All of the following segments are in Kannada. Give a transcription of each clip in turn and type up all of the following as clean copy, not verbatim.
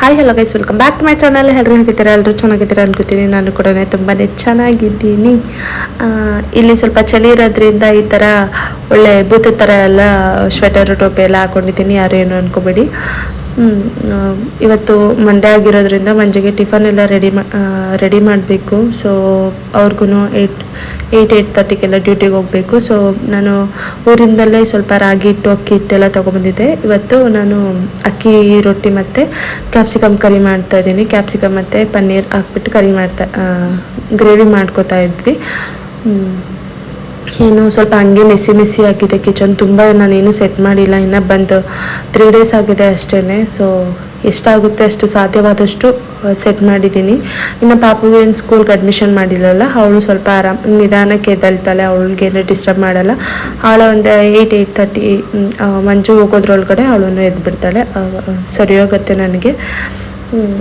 Hi hello guys, welcome back to my channel. ಎಲ್ಲರೂ ಹೇಗಿದ್ದೀರಾ? ಎಲ್ಲರೂ ಚೆನ್ನಾಗಿದ್ದೀರಾ ಅನ್ಕೋತೀನಿ. ನಾನು ಕೂಡ ತುಂಬಾ ಚೆನ್ನಾಗಿದ್ದೀನಿ. ಇಲ್ಲಿ ಸ್ವಲ್ಪ ಚಳಿ ಇರೋದ್ರಿಂದ ಈ ಥರ ಒಳ್ಳೆ ಭೂತದ ಥರ ಎಲ್ಲ ಸ್ವೆಟರು ಟೋಪಿ ಎಲ್ಲ ಹಾಕ್ಕೊಂಡಿದ್ದೀನಿ. ಯಾರು ಏನು ಅನ್ಕೋಬೇಡಿ. ಇವತ್ತು ಮಂಡೇ ಆಗಿರೋದ್ರಿಂದ ಮಂಜೆಗೆ ಟಿಫನ್ ಎಲ್ಲ ರೆಡಿ ಮಾಡಬೇಕು. ಸೊ ಅವ್ರಿಗೂ 8:30 ಡ್ಯೂಟಿಗೆ ಹೋಗಬೇಕು. ಸೊ ನಾನು ಊರಿಂದಲೇ ಸ್ವಲ್ಪ ರಾಗಿ ಹಿಟ್ಟು, ಅಕ್ಕಿ ಹಿಟ್ಟೆಲ್ಲ ತೊಗೊಬಂದಿದ್ದೆ. ಇವತ್ತು ನಾನು ಅಕ್ಕಿ ರೊಟ್ಟಿ ಮತ್ತು ಕ್ಯಾಪ್ಸಿಕಮ್ ಕರಿ ಮಾಡ್ತಾಯಿದ್ದೀನಿ. ಕ್ಯಾಪ್ಸಿಕಮ್ ಮತ್ತು ಪನ್ನೀರ್ ಹಾಕ್ಬಿಟ್ಟು ಗ್ರೇವಿ ಮಾಡ್ಕೋತಾ ಇದ್ವಿ. ಏನು ಸ್ವಲ್ಪ ಹಂಗೆ ಮೆಸ್ಸಿ ಆಗಿದೆ ಕಿಚನ್. ತುಂಬ ನಾನೇನು ಸೆಟ್ ಮಾಡಿಲ್ಲ, ಇನ್ನು ಬಂದು 3 days ಆಗಿದೆ ಅಷ್ಟೇ. ಸೊ ಎಷ್ಟಾಗುತ್ತೆ ಅಷ್ಟು ಸಾಧ್ಯವಾದಷ್ಟು ಸೆಟ್ ಮಾಡಿದ್ದೀನಿ. ಇನ್ನು ಪಾಪುಗೆ ಏನು ಸ್ಕೂಲ್ಗೆ ಅಡ್ಮಿಷನ್ ಮಾಡಿಲ್ಲಲ್ಲ, ಅವಳು ಸ್ವಲ್ಪ ನಿಧಾನಕ್ಕೆ ಎದ್ದೇಳ್ತಾಳೆ. ಅವಳಿಗೇನು ಡಿಸ್ಟರ್ಬ್ ಮಾಡಲ್ಲ. ಅವಳು ಒಂದು 8:30 ಮಂಜು ಹೋಗೋದ್ರೊಳಗಡೆ ಅವಳನ್ನು ಎದ್ಬಿಡ್ತಾಳೆ. ಸರಿ ಹೋಗುತ್ತೆ ನನಗೆ.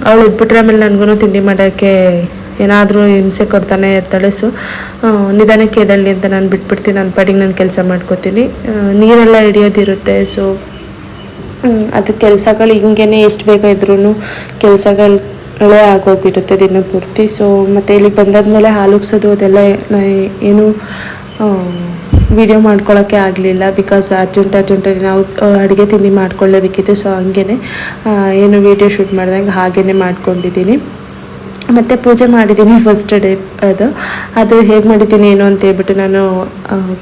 ಅವಳು ಎದ್ಬಿಟ್ರೆ ಆಮೇಲೆ ನನಗೂ ತಿಂಡಿ ಮಾಡೋಕ್ಕೆ ಏನಾದರೂ ಹಿಂಸೆ ಕೊಡ್ತಾನೆ ಇರ್ತಾಳೆ. ಸೊ ನಿಧಾನಕ್ಕೆ ಎದ್ದೇಳಲಿ ಅಂತ ನಾನು ಬಿಟ್ಬಿಡ್ತೀನಿ. ನನ್ನ ಪಾಡಿಗೆ ನಾನು ಕೆಲಸ ಮಾಡ್ಕೋತೀನಿ. ನೀರೆಲ್ಲ ಹಿಡಿಯೋದಿರುತ್ತೆ. ಸೊ ಅದು ಕೆಲಸಗಳು ಹಿಂಗೇ ಎಷ್ಟು ಬೇಗ ಇದ್ರೂ ಕೆಲಸಗಳೇ ಆಗೋಗ್ಬಿರುತ್ತೆ ದಿನ ಪೂರ್ತಿ. ಸೊ ಮತ್ತು ಇಲ್ಲಿಗೆ ಬಂದಾದ್ಮೇಲೆ ಹಾಲು ಉಗ್ಸೋದು ಅದೆಲ್ಲ ಏನು ವಿಡಿಯೋ ಮಾಡ್ಕೊಳ್ಳೋಕ್ಕೆ ಆಗಲಿಲ್ಲ. ಬಿಕಾಸ್ ಅರ್ಜೆಂಟಾಗಿ ನಾವು ಅಡುಗೆ ತಿಂಡಿ ಮಾಡ್ಕೊಳ್ಳೇಬೇಕಿತ್ತು. ಸೊ ಹಂಗೇ ಏನು ವೀಡಿಯೋ ಶೂಟ್ ಮಾಡ್ದಂಗೆ ಹಾಗೇ ಮಾಡ್ಕೊಂಡಿದ್ದೀನಿ. ಮತ್ತು ಪೂಜೆ ಮಾಡಿದ್ದೀನಿ ಫಸ್ಟ್ ಡೇ. ಅದು ಹೇಗೆ ಮಾಡಿದ್ದೀನಿ ಏನು ಅಂತ ಹೇಳ್ಬಿಟ್ಟು ನಾನು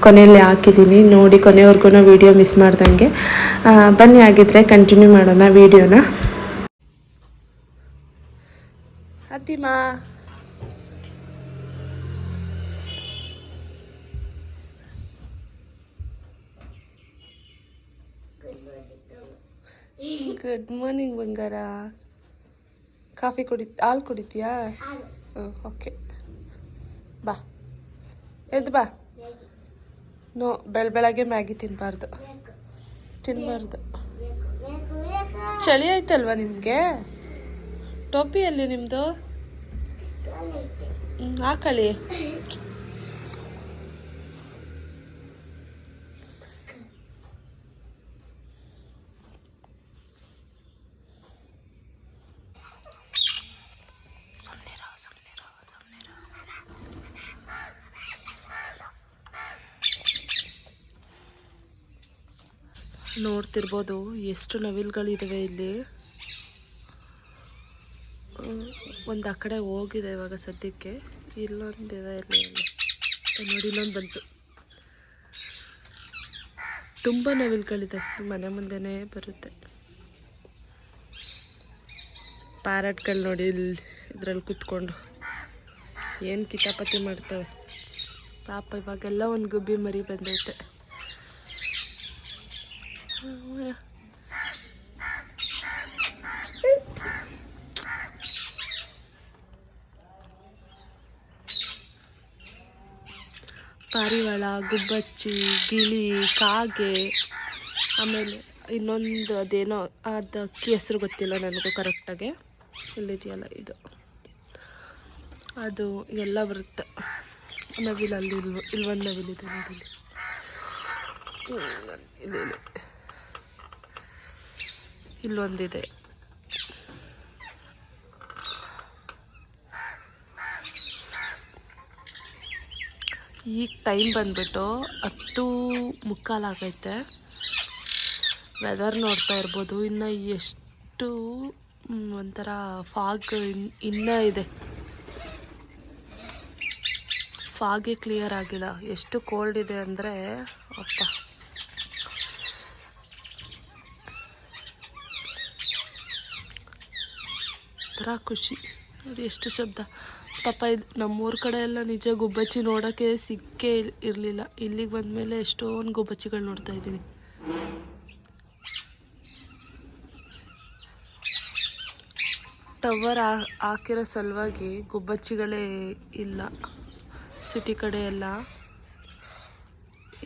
ಕೊನೆಯಲ್ಲಿ ಹಾಕಿದ್ದೀನಿ. ನೋಡಿ ಕೊನೆವರೆಗೂ ವೀಡಿಯೋ ಮಿಸ್ ಮಾಡ್ದಂಗೆ. ಬನ್ನಿ ಆಗಿದ್ದರೆ ಕಂಟಿನ್ಯೂ ಮಾಡೋಣ ವೀಡಿಯೋನ. ಅದಿಮಾ ಗುಡ್ ಮಾರ್ನಿಂಗ್ ಬಂಗಾರ. ಕಾಫಿ ಹಾಲು ಕುಡಿತೀಯಾ? ಓಕೆ, ಬಾ ಎದ್ದು ಬಾ. ನೋ, ಬೆಳಗ್ಗೆ ಮ್ಯಾಗಿ ತಿನ್ನಬಾರ್ದು. ಚಳಿ ಆಯ್ತಲ್ವಾ ನಿಮಗೆ? ಟೋಪಿಯಲ್ಲಿ ನಿಮ್ಮದು ಹಾಕೊಳ್ಳಿ. ನೋಡ್ತಿರ್ಬೋದು ಎಷ್ಟು ನವಿಲುಗಳಿದ್ದಾವೆ ಇಲ್ಲಿ. ಒಂದು ಆ ಕಡೆ ಹೋಗಿದೆ ಇವಾಗ ಸದ್ಯಕ್ಕೆ. ಇಲ್ಲೊಂದಿದೆ, ನೋಡಿ ಇಲ್ಲೊಂದು ಬಂತು. ತುಂಬ ನವಿಲುಗಳಿದೆ, ಮನೆ ಮುಂದೆನೇ ಬರುತ್ತೆ. ಪ್ಯಾರಟ್ಗಳು ನೋಡಿ ಇಲ್ಲಿ ಇದರಲ್ಲಿ ಕೂತ್ಕೊಂಡು ಏನು ಕಿತಾಪತಿ ಮಾಡ್ತವೆ ಪಾಪ. ಇವಾಗೆಲ್ಲ ಒಂದು ಗುಬ್ಬಿ ಮರಿ ಬಂದೈತೆ. ಪಾರಿವಾಳ, ಗುಬ್ಬಚ್ಚಿ, ಗಿಳಿ, ಕಾಗೆ, ಆಮೇಲೆ ಇನ್ನೊಂದು ಅದೇನೋ ಅದು ಅಕ್ಕಿ ಹೆಸರು ಗೊತ್ತಿಲ್ಲ ನನಗೂ ಕರೆಕ್ಟಾಗಿ. ಇಲ್ಲಿದೆಯಲ್ಲ ಇದು, ಅದು ಎಲ್ಲ ಬರುತ್ತೆ. ನವಿಲಲ್ಲಿ ಇಲ್ಲೊಂದು ನವಿಲಿದೆ ನೋಡಿ. ಇಲ್ಲೊಂದಿದೆ. ಈಗ ಟೈಮ್ ಬಂದ್ಬಿಟ್ಟು 10:45 ಆಗೈತೆ. ವೆದರ್ ನೋಡ್ತಾ ಇರ್ಬೋದು. ಇನ್ನು ಎಷ್ಟು ಒಂಥರ ಫಾಗ್ ಇನ್ನೂ ಇದೆ. ಫಾಗೇ ಕ್ಲಿಯರ್ ಆಗಿಲ್ಲ. ಎಷ್ಟು ಕೋಲ್ಡ್ ಇದೆ ಅಂದರೆ ಅಪ್ಪ. ಥರ ಖುಷಿ ನೋಡಿ, ಎಷ್ಟು ಶಬ್ದ. ಪಾಪ ಇದು ನಮ್ಮೂರ ಕಡೆ ಎಲ್ಲ ನಿಜ ಗುಬ್ಬಚ್ಚಿ ನೋಡೋಕ್ಕೆ ಸಿಕ್ಕೇ ಇರಲಿಲ್ಲ. ಇಲ್ಲಿಗೆ ಬಂದಮೇಲೆ ಎಷ್ಟೊಂದು ಗುಬ್ಬಚ್ಚಿಗಳು ನೋಡ್ತಾ ಇದ್ದೀನಿ. ಟವರ್ ಹಾಕಿರೋ ಸಲುವಾಗಿ ಗುಬ್ಬಚ್ಚಿಗಳೇ ಇಲ್ಲ ಸಿಟಿ ಕಡೆ ಎಲ್ಲ.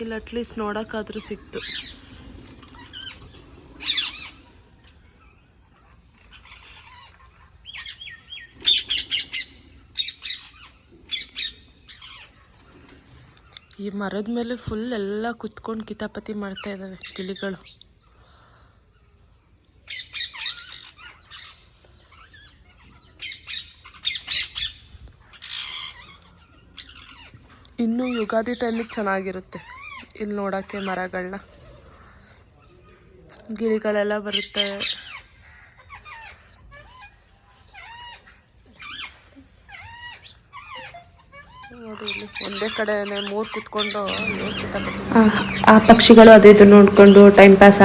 ಇಲ್ಲಿ ಅಟ್ಲೀಸ್ಟ್ ನೋಡೋಕ್ಕಾದ್ರೂ ಸಿಕ್ತು. ಈ ಮರದ ಮೇಲೆ ಫುಲ್ ಎಲ್ಲ ಕುತ್ಕೊಂಡು ಕಿತಾಪತಿ ಮಾಡ್ತಾ ಇದ್ದಾವೆ ಗಿಳಿಗಳು. ಇನ್ನು ಯುಗಾದಿ ಟೈಮಿಗೆ ಚೆನ್ನಾಗಿರುತ್ತೆ ಇಲ್ಲಿ ನೋಡೋಕ್ಕೆ ಮರಗಳನ್ನ, ಗಿಳಿಗಳೆಲ್ಲ ಬರುತ್ತೆ. ನೋಡಿ ಇಲ್ಲಿ ಒಂದೇ ಕಡೆನೇ ಮೂರು ಕುತ್ಕೊಂಡು ಆ ಪಕ್ಷಿಗಳು ಅದು ಇದು ನೋಡಿಕೊಂಡು ಟೈಮ್ ಪಾಸ್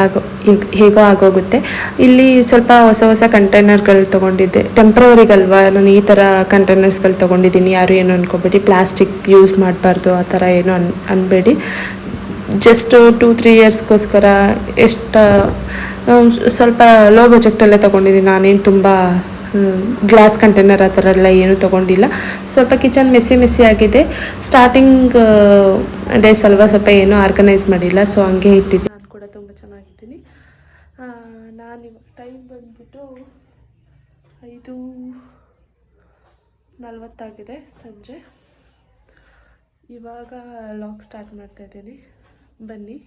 ಹೇಗೋ ಆಗೋಗುತ್ತೆ. ಇಲ್ಲಿ ಸ್ವಲ್ಪ ಹೊಸ ಹೊಸ ಕಂಟೈನರ್ಗಳು ತೊಗೊಂಡಿದ್ದೆ, ಟೆಂಪ್ರವರಿಗಲ್ವಾ, ನಾನು ಈ ಥರ ಕಂಟೈನರ್ಸ್ಗಳು ತೊಗೊಂಡಿದ್ದೀನಿ. ಯಾರು ಏನು ಅನ್ಕೋಬೇಡಿ, ಪ್ಲಾಸ್ಟಿಕ್ ಯೂಸ್ ಮಾಡಬಾರ್ದು ಆ ಥರ ಏನು ಅನ್ಬೇಡಿ. ಜಸ್ಟ್ 2-3 ಇಯರ್ಸ್ಗೋಸ್ಕರ ಸ್ವಲ್ಪ ಲೋ ಬಜೆಟಲ್ಲೇ ತೊಗೊಂಡಿದ್ದೀನಿ. ನಾನೇನು ತುಂಬ ಗ್ಲಾಸ್ ಕಂಟೈನರ್ ಆ ಥರ ಎಲ್ಲ ಏನೂ ತೊಗೊಂಡಿಲ್ಲ. ಸ್ವಲ್ಪ ಕಿಚನ್ ಮೆಸ್ಸಿ ಆಗಿದೆ. ಸ್ಟಾರ್ಟಿಂಗ್ ಡೇಸ್ ಅಲ್ವಾ, ಸ್ವಲ್ಪ ಏನೂ ಆರ್ಗನೈಸ್ ಮಾಡಿಲ್ಲ, ಸೊ ಹಂಗೆ ಇಟ್ಟಿದ್ದೀನಿ. ನಾನು ಕೂಡ ತುಂಬ ಚೆನ್ನಾಗಿದ್ದೀನಿ. ನಾನು ಟೈಮ್ ಬಂದ್ಬಿಟ್ಟು 5:40 ಸಂಜೆ. ಇವಾಗ ಲಾಗ್ ಸ್ಟಾರ್ಟ್ ಮಾಡ್ತಾಯಿದ್ದೀನಿ. ಬನ್ನಿ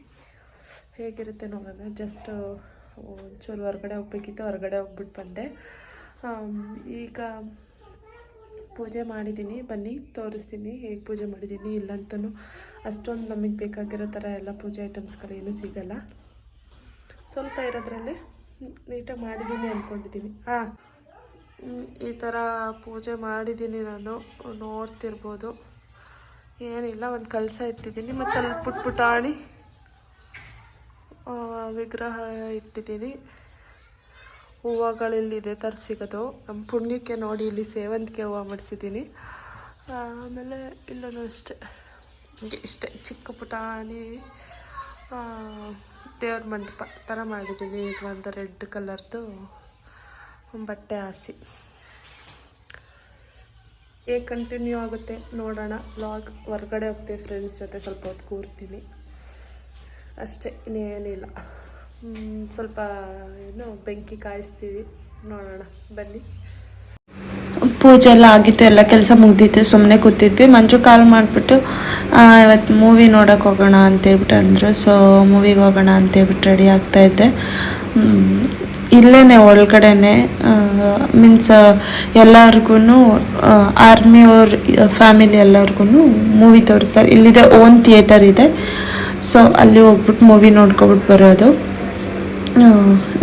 ಹೇಗಿರುತ್ತೆ ನೋಡೋಣ. ಜಸ್ಟ್ ಒಂಚೂರು ಹೊರಗಡೆ ಹೋಗ್ಬೇಕಿತ್ತು, ಹೊರಗಡೆ ಹೋಗ್ಬಿಟ್ಟು ಬಂದೆ. ಈಗ ಪೂಜೆ ಮಾಡಿದ್ದೀನಿ, ಬನ್ನಿ ತೋರಿಸ್ತೀನಿ ಹೇಗೆ ಪೂಜೆ ಮಾಡಿದ್ದೀನಿ. ಇಲ್ಲಂತೂ ಅಷ್ಟೊಂದು ನಮಗೆ ಬೇಕಾಗಿರೋ ಥರ ಎಲ್ಲ ಪೂಜೆ ಐಟಮ್ಸ್ಗಳೇನು ಸಿಗಲ್ಲ, ಸ್ವಲ್ಪ ಇರೋದ್ರಲ್ಲೇ ನೀಟಾಗಿ ಮಾಡಿದ್ದೀನಿ ಅಂದ್ಕೊಂಡಿದ್ದೀನಿ. ಈ ಥರ ಪೂಜೆ ಮಾಡಿದ್ದೀನಿ ನಾನು, ನೋಡ್ತಿರ್ಬೋದು. ಏನಿಲ್ಲ, ಒಂದು ಕಳಸ ಇಟ್ಟಿದ್ದೀನಿ, ಮತ್ತು ಅಲ್ಲಿ ಪುಟಾಣಿ ವಿಗ್ರಹ ಇಟ್ಟಿದ್ದೀನಿ. ಹೂವುಗಳಲ್ಲಿ ಇದೇ ಥರ ಸಿಗೋದು. ನಮ್ಮ ಪುಣ್ಯಕ್ಕೆ ನೋಡಿ ಇಲ್ಲಿ ಸೇವಂತಿಗೆ ಹೂವು ಮಾಡಿಸಿದ್ದೀನಿ. ಆಮೇಲೆ ಇಲ್ಲೂ ಅಷ್ಟೇ, ಇಷ್ಟೇ ಚಿಕ್ಕ ಪುಟಾಣಿ ದೇವ್ರ ಮಂಟಪ ಥರ ಮಾಡಿದ್ದೀನಿ. ಇದು ಒಂದು ರೆಡ್ ಕಲರ್ದು ಬಟ್ಟೆ ಹಾಸಿ. ಹೇಗೆ ಕಂಟಿನ್ಯೂ ಆಗುತ್ತೆ ನೋಡೋಣ. ವ್ಲಾಗ್ ಹೊರಗಡೆ ಹೋಗ್ತೀವಿ ಫ್ರೆಂಡ್ಸ್ ಜೊತೆ, ಸ್ವಲ್ಪ ಹೊತ್ತು ಕೂರ್ತೀನಿ ಅಷ್ಟೇ, ಇನ್ನೇನಿಲ್ಲ. ಸ್ವಲ್ಪ ಏನು ಬೆಂಕಿ ಕಾಯಿಸ್ತೀವಿ, ನೋಡೋಣ ಬನ್ನಿ. ಪೂಜೆ ಎಲ್ಲ ಆಗಿತ್ತು, ಎಲ್ಲ ಕೆಲಸ ಮುಗ್ದಿತ್ತು, ಸುಮ್ಮನೆ ಕೂತಿದ್ವಿ. ಮಂಜು ಕಾಲ್ ಮಾಡಿಬಿಟ್ಟು ಇವತ್ತು ಮೂವಿ ನೋಡೋಕೆ ಹೋಗೋಣ ಅಂತೇಳ್ಬಿಟ್ಟು ಅಂದರು. ಸೊ ಮೂವಿಗೆ ಹೋಗೋಣ ಅಂತೇಳ್ಬಿಟ್ಟು ರೆಡಿ ಆಗ್ತಾಯಿದ್ದೆ. ಇಲ್ಲೇ ಒಳಗಡೆನೆ ಮೀನ್ಸ್ ಎಲ್ಲರಿಗೂ ಆರ್ಮಿಯವ್ರ ಫ್ಯಾಮಿಲಿ ಎಲ್ಲರಿಗೂ ಮೂವಿ ತೋರಿಸ್ತಾರೆ. ಇಲ್ಲಿದೆ ಓನ್ ಥಿಯೇಟರ್ ಇದೆ, ಸೊ ಅಲ್ಲಿ ಹೋಗ್ಬಿಟ್ಟು ಮೂವಿ ನೋಡ್ಕೊಬಿಟ್ಟು ಬರೋದು.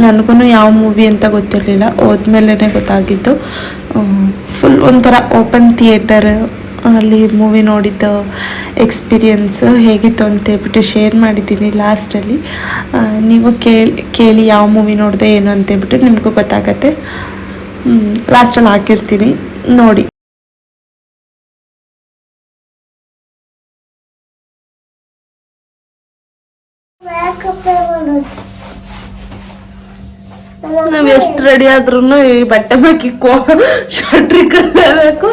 ನನಗೂ ಯಾವ ಮೂವಿ ಅಂತ ಗೊತ್ತಿರಲಿಲ್ಲ, ಹೋದ್ಮೇಲೆ ಗೊತ್ತಾಗಿತ್ತು. ಫುಲ್ ಒಂಥರ ಓಪನ್ ಥಿಯೇಟರ್, ಅಲ್ಲಿ ಮೂವಿ ನೋಡಿದ್ದು ಎಕ್ಸ್ಪೀರಿಯನ್ಸ್ ಹೇಗಿತ್ತು ಅಂತೇಳ್ಬಿಟ್ಟು ಶೇರ್ ಮಾಡಿದ್ದೀನಿ ಲಾಸ್ಟಲ್ಲಿ. ನೀವು ಕೇಳಿ ಯಾವ ಮೂವಿ ನೋಡಿದೆ ಏನು ಅಂತೇಳ್ಬಿಟ್ಟು ನಿಮಗೂ ಗೊತ್ತಾಗತ್ತೆ. ಲಾಸ್ಟಲ್ಲಿ ಹಾಕಿರ್ತೀನಿ ನೋಡಿ. ನಾವ್ ಎಷ್ಟು ರೆಡಿ ಆದ್ರೂ ಈ ಬಟ್ಟೆ ಬೇಕಿ ಶಟ್ರಿ ಕಟ್ಟಬೇಕು.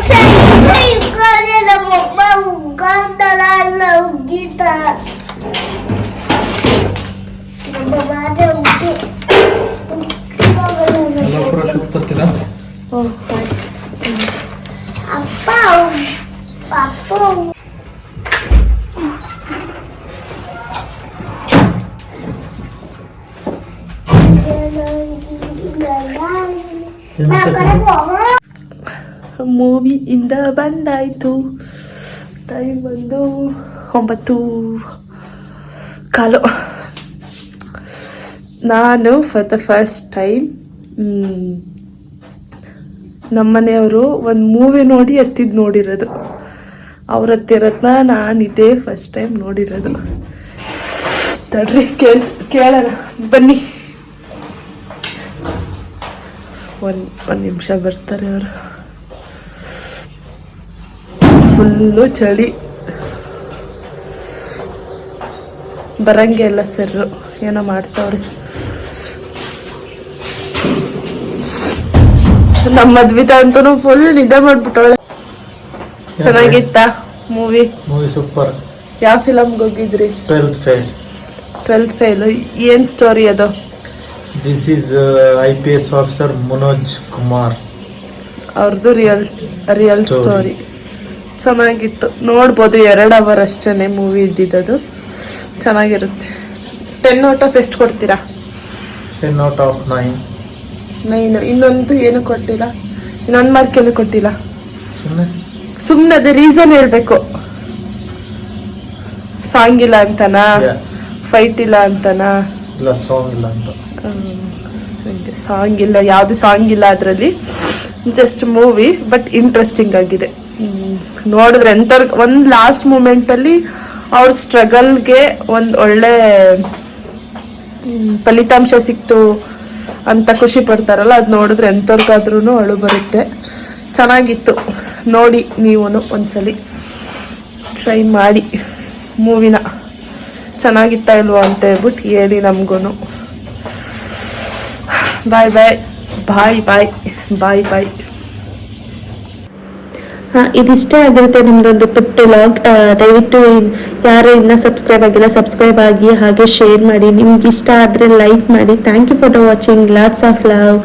ಮೂವಿಯಿಂದ ಬಂದಾಯ್ತು. ಟೈಮ್ ಬಂದು 9:15. ನಾನು ಫಾರ್ ದ ಫಸ್ಟ್ ಟೈಮ್ ನಮ್ಮನೆಯವರು ಒಂದು ಮೂವಿ ನೋಡಿ ನೋಡಿರೋದು. ಅವ್ರ ಹತ್ತಿರತ್ನ ನಾನು ಇದೇ ಫಸ್ಟ್ ಟೈಮ್ ನೋಡಿರೋದು. ತಡ್ರಿ ಕೇಳೋಣ ಬನ್ನಿ. ಒಂದು ನಿಮಿಷ ಬರ್ತಾರೆ ಅವರು. ಫುಲ್ಲು ಚಳಿ, ಬರಂಗೆ ಎಲ್ಲ ಸರ್ರು ಏನೋ ಮಾಡ್ತಾವ್ರಿ. ನಮ್ಮ ಮದ್ವಿತ ಅಂತೂ ಫುಲ್ ನಿದ್ದೆ ಮಾಡ್ಬಿಟ್ಟವಳೆ. ಚೆನ್ನಾಗಿತ್ತ ಮೂವಿ? ಸೂಪರ್. ಯಾವ ಫಿಲಮ್ಗೆ ಹೋಗಿದ್ರಿ? 12th fail. ಏನ್ ಸ್ಟೋರಿ ಅದು? This is IPS officer Manoj Kumar ಅವ್ರದ್ದು ರಿಯಲ್ ಸ್ಟೋರಿ. ಚೆನ್ನಾಗಿತ್ತು, ನೋಡ್ಬೋದು. 2 ಅವರ್ ಅಷ್ಟೇ ಮೂವಿ ಇದ್ದಿದ್ದು. ಚೆನ್ನಾಗಿರುತ್ತೆ. 10 ಔಟ್ ಆಫ್ ಎಷ್ಟು ಕೊಡ್ತೀರಾ? 10 ಔಟ್ ಆಫ್ 9. ಇನ್ನೊಂದು ಏನು ಕೊಟ್ಟಿಲ್ಲ, ಇನ್ನೊಂದು ಮಾರ್ಕ್ ಏನು ಕೊಟ್ಟಿಲ್ಲ. ಸುಮ್ಮನೆ ಅದೇ ರೀಸನ್ ಹೇಳ್ಬೇಕು. ಸಾಂಗ್ ಇಲ್ಲ ಅಂತನಾ, ಎಸ್ ಫೈಟ್ ಇಲ್ಲ ಅಂತನಾ? ಇಲ್ಲ ಸಾಂಗ್ ಇಲ್ಲ ಅಂತ. ಸಾಂಗ್ ಇಲ್ಲ, ಯಾವುದು ಸಾಂಗ್ ಇಲ್ಲ ಅದರಲ್ಲಿ, ಜಸ್ಟ್ ಮೂವಿ ಬಟ್ ಇಂಟ್ರೆಸ್ಟಿಂಗ್ ಆಗಿದೆ. ನೋಡಿದ್ರೆ ಎಂಥವ್ರು ಒಂದು ಲಾಸ್ಟ್ ಮೂಮೆಂಟಲ್ಲಿ ಅವ್ರ ಸ್ಟ್ರಗಲ್ಗೆ ಒಂದು ಒಳ್ಳೆ ಫಲಿತಾಂಶ ಸಿಕ್ತು ಅಂತ ಖುಷಿ ಪಡ್ತಾರಲ್ಲ, ಅದು ನೋಡಿದ್ರೆ ಎಂಥವ್ರಿಗಾದ್ರೂ ಅಳು ಬರುತ್ತೆ. ಚೆನ್ನಾಗಿತ್ತು, ನೋಡಿ ನೀವು ಒಂದ್ಸಲಿ ಟ್ರೈ ಮಾಡಿ ಮೂವಿನ. ಚೆನ್ನಾಗಿತ್ತಾ ಇಲ್ವಾ ಅಂತ ಹೇಳ್ಬಿಟ್ಟು ಹೇಳಿ ನಮಗೂ. ಬಾಯ್ ಬಾಯ್ ಬಾಯ್ ಬಾಯ್ ಬಾಯ್ ಬಾಯ್. ಇದಿಷ್ಟೇ ಆಗಿರುತ್ತೆ ನಮ್ದೊಂದು ಪುಟ್ಟ ವ್ಲಾಗ್. ದಯವಿಟ್ಟು ಯಾರು ಇನ್ನೂ ಸಬ್ಸ್ಕ್ರೈಬ್ ಆಗಿಲ್ಲ ಸಬ್ಸ್ಕ್ರೈಬ್ ಆಗಿ, ಹಾಗೆ ಶೇರ್ ಮಾಡಿ. ನಿಮ್ಗೆ ಇಷ್ಟ ಆದರೆ ಲೈಕ್ ಮಾಡಿ. Thank you for the watching. Lots of love.